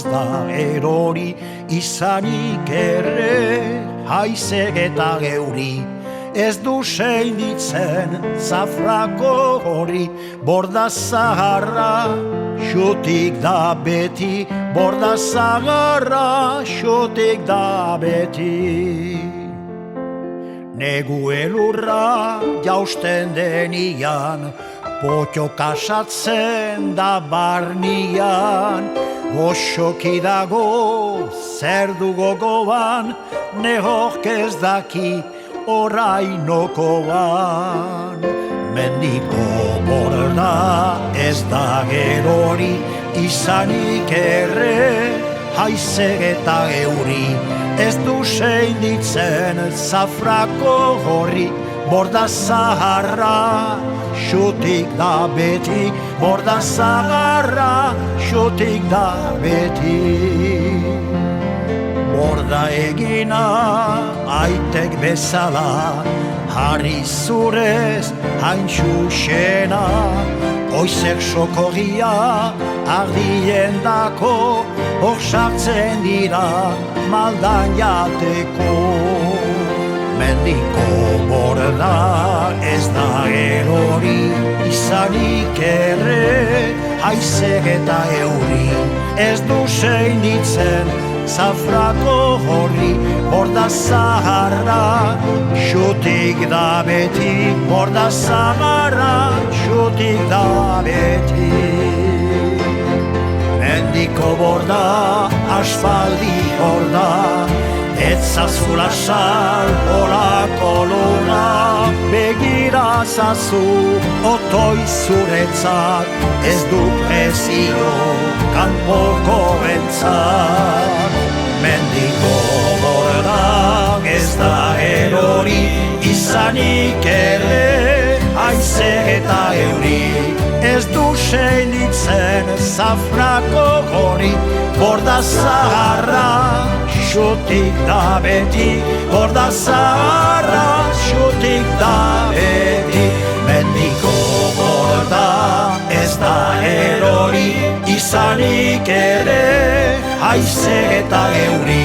ez da erori, izanik ere haizek eta geuri. Ez du seinditzen zafrako hori, borda zaharra xutik da beti, borda zaharra xutik da beti. Negu elurra jausten denian, potxo kasatzen da barnian, goxoki dago zer du gogoan, nehok ez daki orainokoan. Mendiko borda ez da gerori, izanik ere haizek eta euri. Ez du seinditzen zafrako horri, borda zaharra xutik da beti, borda zaharra xutik da beti. Borda egina aitek bezala, harri zurez hain xuxena, oizek sokogia ardien dako, hor sartzen dira maldan jateko. Mendiko borda ez da erori, izanik ere haizek eta euri. Ez du seinditzen zafrako horri, borda zaharra xutik da beti, borda zaharra xutik da beti. Mendiko borda, aspaldi borda, etzazula sal olako luna, begira zazu otoi zuretzat, ez du prezio kanpoko bentzat. Mendiko borda ez da erori, izanik ere haizek eta euri. Ez du seinditzen zafrako hori, borda zaharra xutik da beti, borda zaharra xutik da beti. Mendiko borda ez da erori, izanik ere haizek eta euri.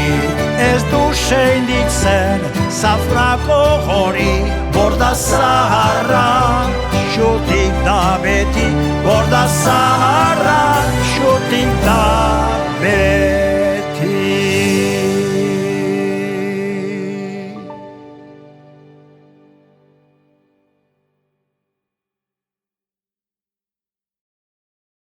Ez du seinditzen zafrako hori, borda zaharra xutik da beti, borda zaharra xutik da